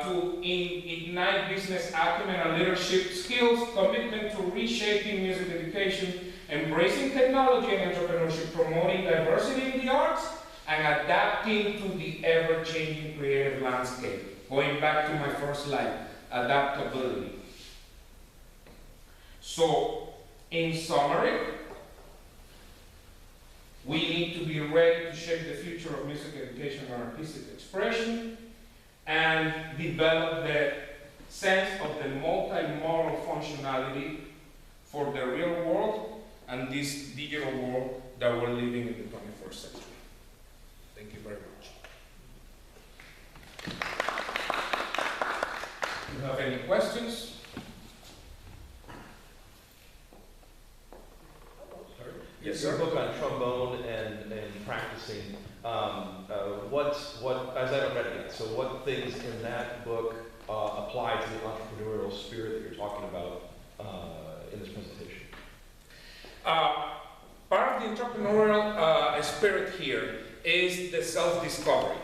to ignite business acumen and leadership skills, commitment to reshaping music education, embracing technology and entrepreneurship, promoting diversity in the arts, and adapting to the ever-changing creative landscape. Going back to my first slide, adaptability. So, in summary, we need to be ready to shape the future of music education and artistic expression, and develop the sense of the multimodal functionality for the real world and this digital world that we're living in the 21st century. Thank you very much. Do you have any questions? Yes, your book on trombone and practicing. As I haven't read it yet, so what things in that book apply to the entrepreneurial spirit that you're talking about in this presentation? Part of the entrepreneurial spirit here is the self-discovery.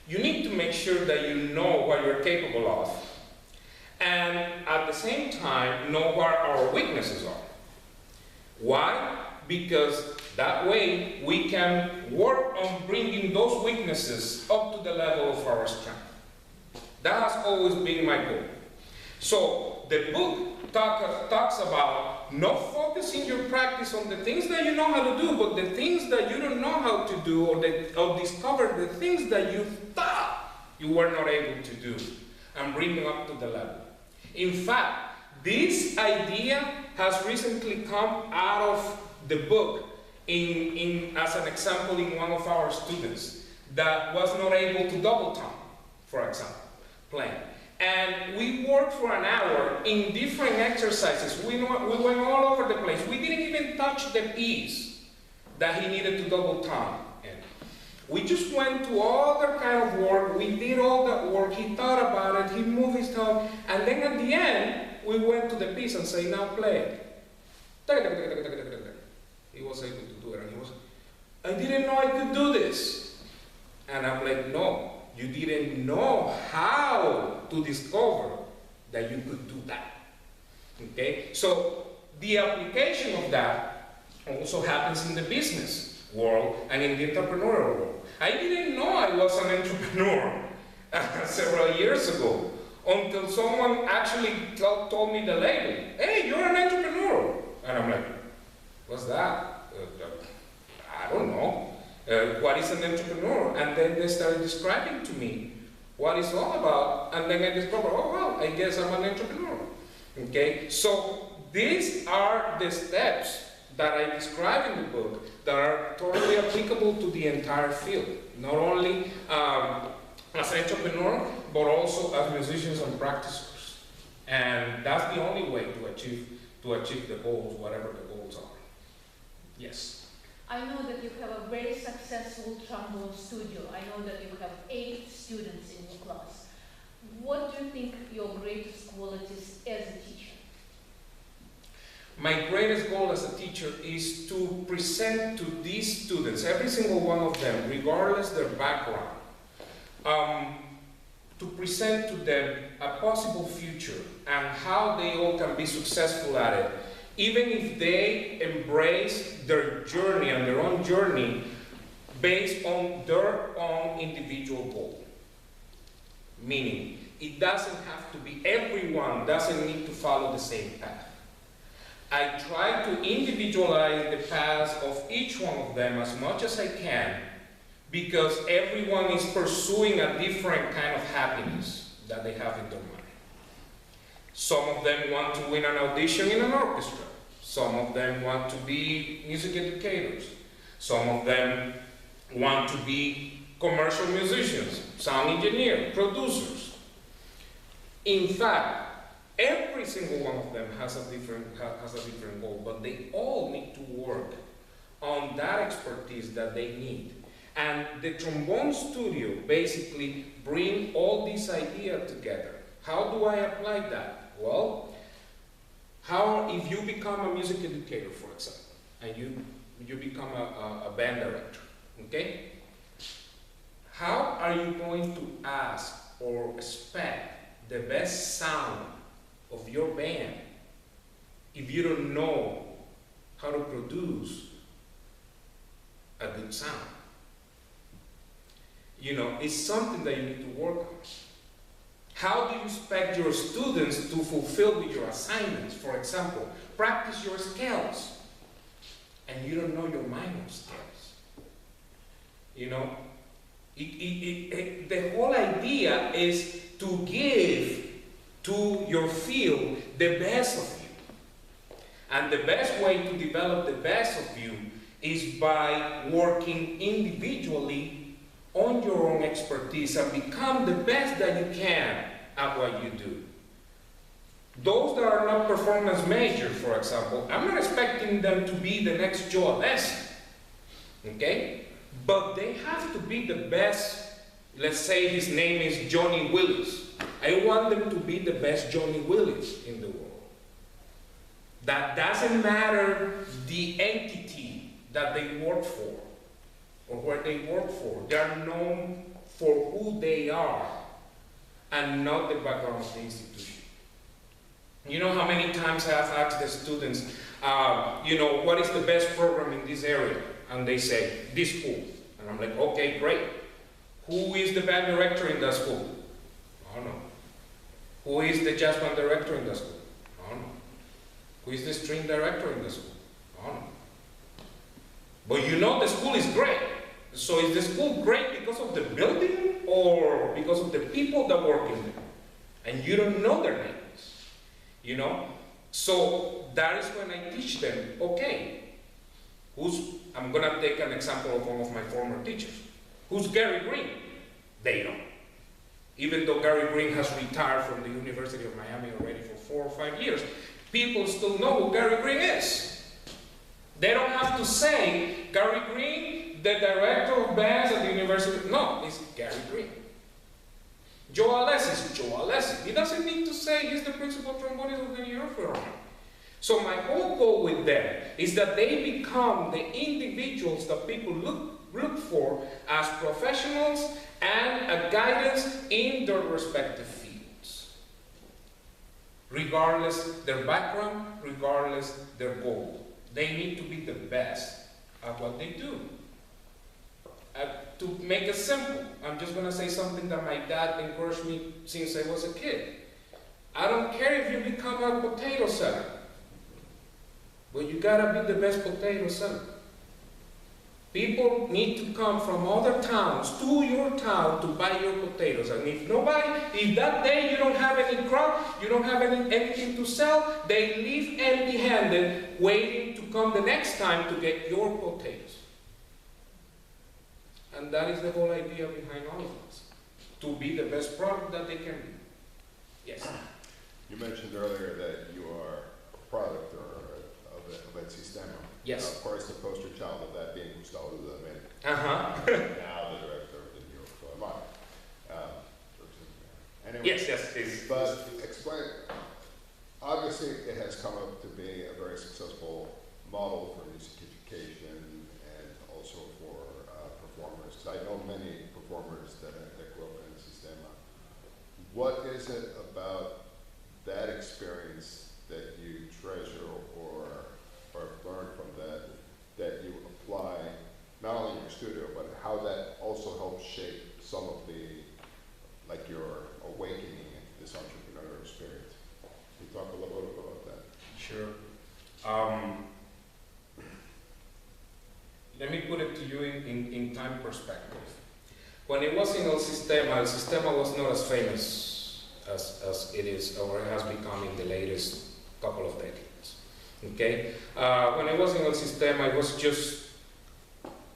You need to make sure that you know what you're capable of, and at the same time know what our weaknesses are. Why? Because that way we can work on bringing those weaknesses up to the level of our strength. That has always been my goal. So the book talks about not focusing your practice on the things that you know how to do, but the things that you don't know how to do, or discover the things that you thought you were not able to do, and bring them up to the level. In fact, this idea has recently come out of the book as an example in one of our students that was not able to double time, for example, playing. And we worked for an hour in different exercises. We went all over the place. We didn't even touch the piece that he needed to double time in. We just went to all that kind of work. We did all that work. He thought about it. He moved his tongue. And then at the end, we went to the piece and say, now play it. He was able to do it. And he was, I didn't know I could do this. And I'm like, no, you didn't know how to discover that you could do that. Okay? So the application of that also happens in the business world and in the entrepreneurial world. I didn't know I was an entrepreneur several years ago until someone actually told me the label. Hey, you're an entrepreneur. And I'm like, what's that? I don't know. What is an entrepreneur? And then they started describing to me what it's all about, and then I discovered, oh well, I guess I'm an entrepreneur. Okay, so these are the steps that I describe in the book that are totally applicable to the entire field, not only as an entrepreneur, but also as musicians and practitioners. And that's the only way to achieve the goals, whatever the goals are. Yes. I know that you have a very successful trombone studio. I know that you have 8 students in your class. What do you think your greatest qualities as a teacher? My greatest goal as a teacher is to present to these students, every single one of them, regardless their background, to present to them a possible future and how they all can be successful at it, even if they embrace their journey and their own journey based on their own individual goal. Meaning, it doesn't have to be, everyone doesn't need to follow the same path. I try to individualize the paths of each one of them as much as I can, because everyone is pursuing a different kind of happiness that they have in their mind. Some of them want to win an audition in an orchestra. Some of them want to be music educators. Some of them want to be commercial musicians, sound engineers, producers. In fact, every single one of them has a different goal, but they all need to work on that expertise that they need. And the trombone studio basically brings all these ideas together. How do I apply that? Well, if you become a music educator, for example, and you become a band director, okay? How are you going to ask or expect the best sound of your band if you don't know how to produce a good sound. You know, it's something that you need to work on. How do you expect your students to fulfill with your assignments? For example, practice your scales, and you don't know your minor scales. You know, the whole idea is to give to your field the best of you. And the best way to develop the best of you is by working individually on your own expertise and become the best that you can at what you do. Those that are not performance majors, for example, I'm not expecting them to be the next Joe Alessi, okay? But they have to be the best. Let's say his name is Johnny Willis. I want them to be the best Johnny Willis in the world. That doesn't matter the entity that they work for or where they work for. They are known for who they are and not the background of the institution. You know how many times I have asked the students, you know, what is the best program in this area? And they say, this school. And I'm like, okay, great. Who is the band director in that school? I don't know. Who is the jazz band director in that school? I don't know. Who is the string director in the school? I don't know. But you know the school is great. So is the school great because of the building or because of the people that work in there? And you don't know their names, you know? So that is when I teach them, okay, I'm gonna take an example of one of my former teachers. Who's Gary Green? They know. Even though Gary Green has retired from the University of Miami already for 4 or 5 years, people still know who Gary Green is. They don't have to say, Gary Green, the director of bands at the university. No, it's Gary Green. Joe Alessi is Joe Alessi. He doesn't need to say he's the principal trombonist of the New York Philharmonic. So my whole goal with them is that they become the individuals that people look for as professionals and a guidance in their respective fields. Regardless their background, regardless their goal. They need to be the best at what they do. To make it simple, I'm just going to say something that my dad encouraged me since I was a kid. I don't care if you become a potato seller, but you got to be the best potato seller. People need to come from other towns to your town to buy your potatoes. And if that day you don't have any crop, you don't have anything to sell, they leave empty-handed, waiting to come the next time to get your potatoes. And that is the whole idea behind all of us, to be the best product that they can be. Yes? You mentioned earlier that you are a product of El Sistema. Yes. Of course, the poster child of that being Gustavo Dudamel. Uh-huh. Now the director of the New York Philharmonic. Anyway, Yes, please. but explain, obviously it has come up to be a very successful model for music education and also for performers. I know many performers that grew up in the Sistema. What is it about that experience that you treasure or learn from that you apply not only in your studio, but how that also helps shape some of like your awakening in this entrepreneurial spirit? Can you talk a little bit about that? Sure. Let me put it to you in time perspective. When it was in El Sistema was not as famous as it is or it has become in the latest couple of decades. Okay? When I was in El Sistema, it was just,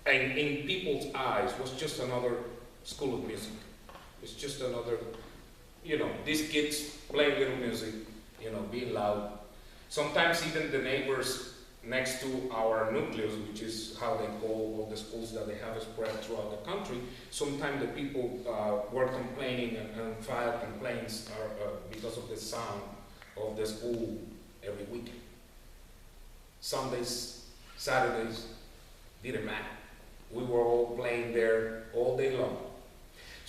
in people's eyes, was just another school of music. It's just another, these kids playing little music, being loud. Sometimes even the neighbors next to our nucleus, which is how they call all the schools that they have spread throughout the country, sometimes the people were complaining and filed complaints because of the sound of the school every weekend. Sundays, Saturdays, didn't matter. We were all playing there all day long.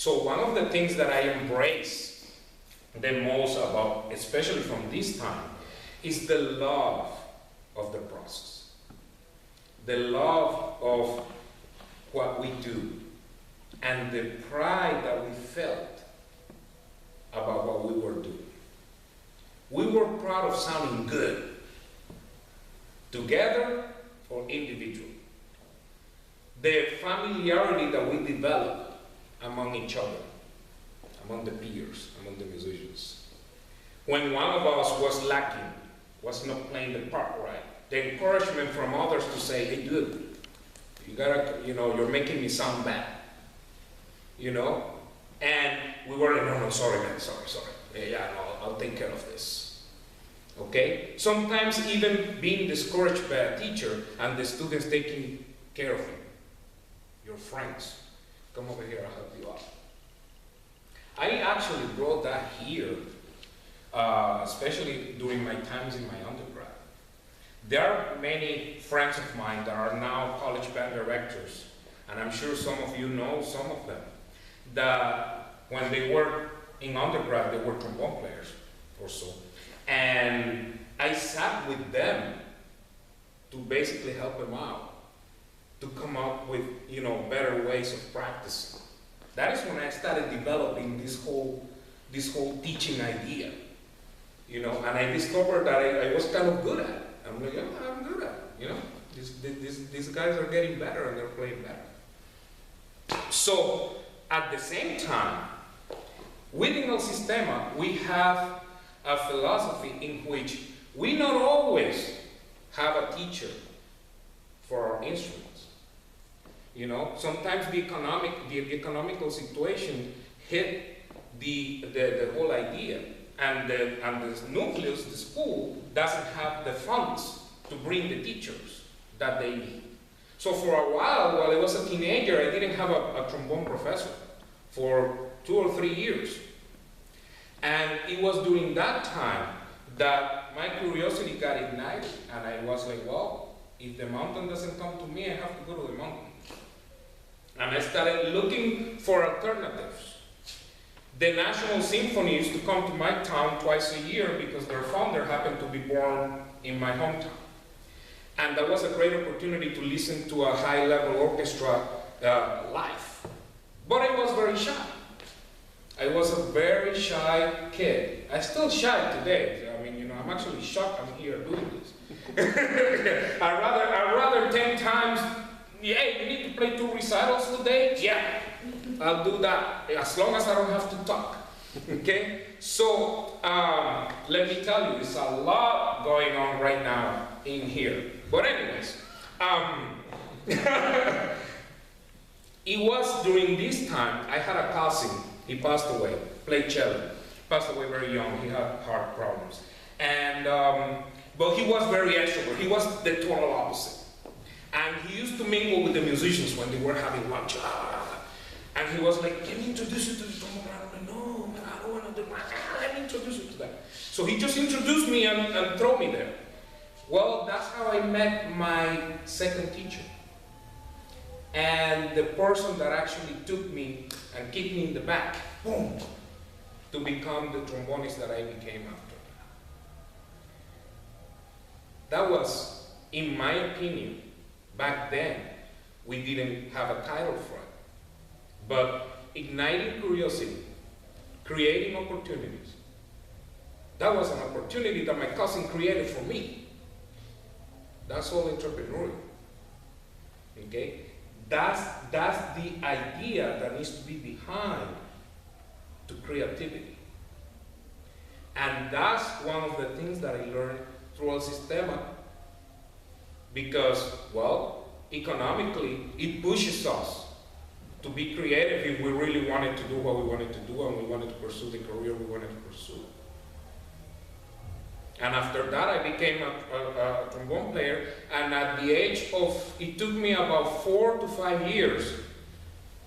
So one of the things that I embrace the most about, especially from this time, is the love of the process. The love of what we do and the pride that we felt about what we were doing. We were proud of sounding good, together or individually. The familiarity that we developed among each other, among the peers, among the musicians. When one of us was lacking, was not playing the part right, the encouragement from others to say, hey dude, you gotta, you're making me sound bad. And we were like, no, sorry man, sorry. Yeah, no, I'll take care of this. Okay? Sometimes even being discouraged by a teacher and the students taking care of you. Your friends. Come over here, I'll help you out. I actually brought that here, especially during my times in my undergrad. There are many friends of mine that are now college band directors, and I'm sure some of you know some of them, that when they were in undergrad, they were trombone players or so. And I sat with them to basically help them out, to come up with, better ways of practicing. That is when I started developing this whole teaching idea, and I discovered that I was kind of good at it. I'm like, yeah, I'm good at it, These guys are getting better and they're playing better. So, at the same time, within El Sistema, we have a philosophy in which we not always have a teacher for our instruments. Sometimes the economical situation hit the whole idea, and the nucleus, the school, doesn't have the funds to bring the teachers that they need. So for a while I was a teenager, I didn't have a trombone professor for 2 or 3 years. And it was during that time that my curiosity got ignited, and I was like, well, if the mountain doesn't come to me, I have to go to the mountain. And I started looking for alternatives. The National Symphony used to come to my town twice a year because their founder happened to be born in my hometown. And that was a great opportunity to listen to a high-level orchestra live. But I was very shy. I was a very shy kid. I'm still shy today. I'm actually shocked I'm here doing this. I'd rather 10 times, hey, you need to play 2 recitals today? Yeah, I'll do that, as long as I don't have to talk. Okay? So, let me tell you, there's a lot going on right now in here. But anyways, it was during this time, I had a cousin, he passed away, played cello, passed away very young, he had heart problems. And, but he was very extrovert, he was the total opposite. And he used to mingle with the musicians when they were having lunch. And he was like, can you introduce you to the trombone? I'm like, no, man, I don't want to do that. Let me introduce you to them. So he just introduced me and threw me there. Well, that's how I met my second teacher. And the person that actually took me and kicked me in the back, boom, to become the trombonist that I became after. That was, in my opinion, back then, we didn't have a title for it. But igniting curiosity, creating opportunities, that was an opportunity that my cousin created for me. That's all entrepreneurial. Okay? That's the idea that needs to be behind to creativity. And that's one of the things that I learned through El Sistema. Because, well, economically, it pushes us to be creative if we really wanted to do what we wanted to do and we wanted to pursue the career we wanted to pursue. And after that, I became a trombone player, and at the age of, it took me about 4 to 5 years,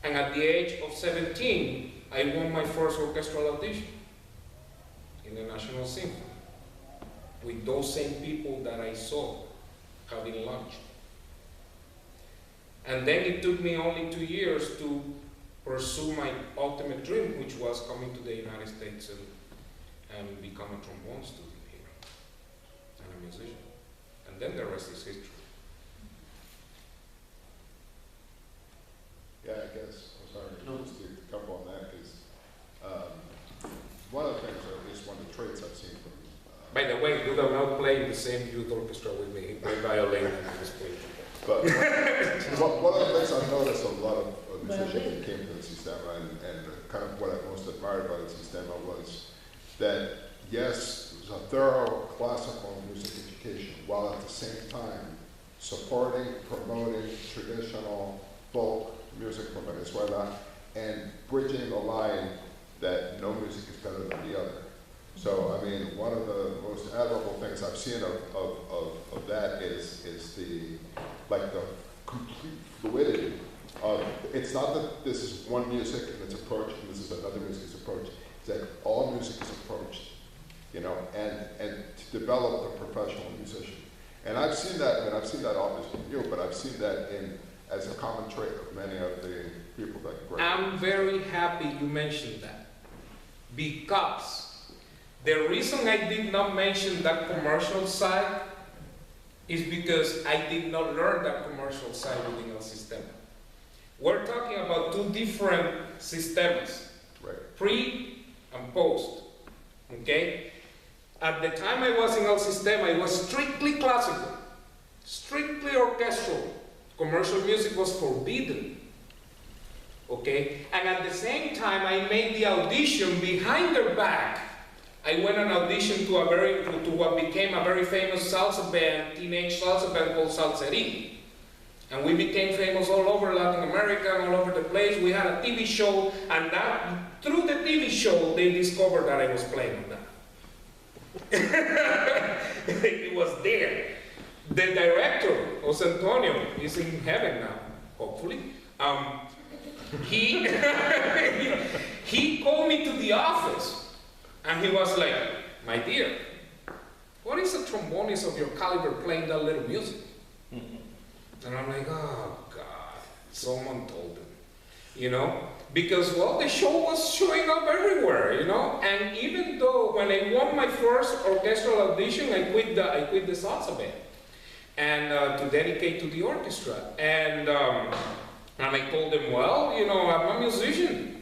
and at the age of 17, I won my first orchestral audition in the National Symphony with those same people that I saw having lunch. And then it took me only 2 years to pursue my ultimate dream, which was coming to the United States and become a trombone student here and a musician. And then the rest is history. Yeah, I guess, I'm sorry, No. just to couple on that, because one of the things, or at least one of the traits I've seen from By the way, Ludo now playing the same youth orchestra with me. He played violin and I was playing but one of the things I've noticed a lot of musicians that came to the Sistema, and kind of what I most admired about the Sistema was that, yes, it was a thorough classical music education, while at the same time supporting, promoting traditional folk music from Venezuela, and bridging the line that no music is better than the other. So, I mean, one of the most admirable things I've seen of that is the complete fluidity of, it's not that this is one music and its approach and this is another music's approach. It's that all music is approached, you know, and to develop a professional musician. And I've seen that, and I've seen that obviously in you, but I've seen that as a common trait of many of the people that great. I'm very happy you mentioned that, because the reason I did not mention that commercial side is because I did not learn that commercial side within El Sistema. We're talking about two different systems, Right. pre and post, okay? At the time I was in El Sistema, it was strictly classical, strictly orchestral. Commercial music was forbidden, okay? And at the same time, I made the audition behind their back. I went and auditioned to what became a very famous salsa band, teenage salsa band called Salserín. And we became famous all over Latin America and all over the place. We had a TV show, and through the TV show, they discovered that I was playing on that. It was there. The director, Jose Antonio, is in heaven now, hopefully. He he called me to the office. And he was like, my dear, what is a trombonist of your caliber playing that little music? And I'm like, oh God, someone told him, you know? Because, well, the show was showing up everywhere, you know? And even though when I won my first orchestral audition, I quit the salsa band and to dedicate to the orchestra. And I told them, well, you know, I'm a musician.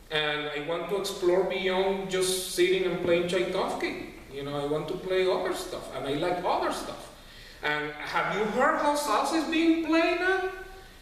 And I want to explore beyond just sitting and playing Tchaikovsky. You know, I want to play other stuff, and I like other stuff. And have you heard how salsa is being played now?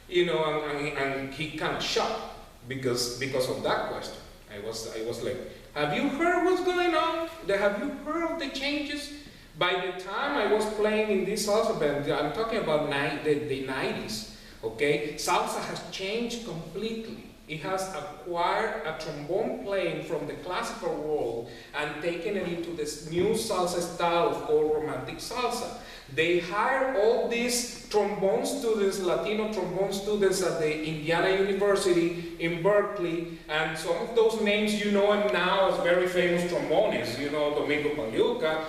You know, and he kind of shocked because of that question. I was like, have you heard what's going on? Have you heard of the changes? By the time I was playing in this salsa band, I'm talking about the 90s, okay? Salsa has changed completely. It has acquired a trombone playing from the classical world and taken it into this new salsa style called romantic salsa. They hire all these trombone students, Latino trombone students at the Indiana University in Berkeley, and some of those names you know them now as very famous trombonists, you know, Domingo Pagliuca,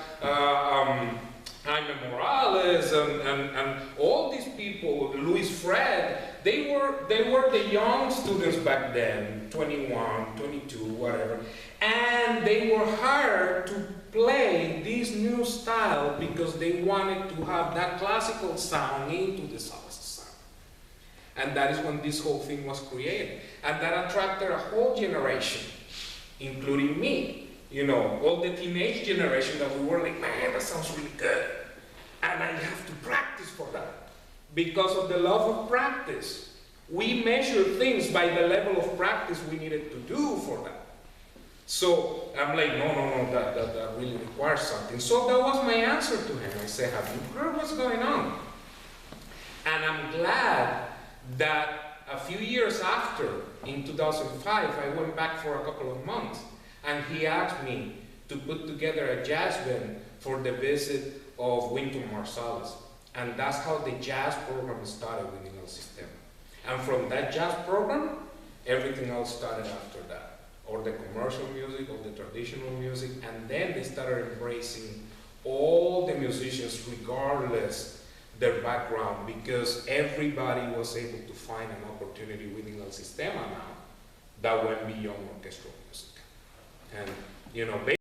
Jaime Morales, and all these people, Luis Fred. They were the young students back then, 21, 22, whatever, and they were hired to play this new style because they wanted to have that classical sound into the salsa sound. And that is when this whole thing was created. And that attracted a whole generation, including me. You know, all the teenage generation that we were like, man, that sounds really good. And I have to practice for that. Because of the love of practice. We measure things by the level of practice we needed to do for that. So I'm like, no, that really requires something. So that was my answer to him. I said, have you heard what's going on? And I'm glad that a few years after, in 2005, I went back for a couple of months, and he asked me to put together a jazz band for the visit of Wynton Marsalis. And that's how the jazz program started within El Sistema. And from that jazz program, everything else started after that. Or the commercial music, or the traditional music, and then they started embracing all the musicians regardless their background, because everybody was able to find an opportunity within El Sistema now that went beyond orchestral music. And, you know,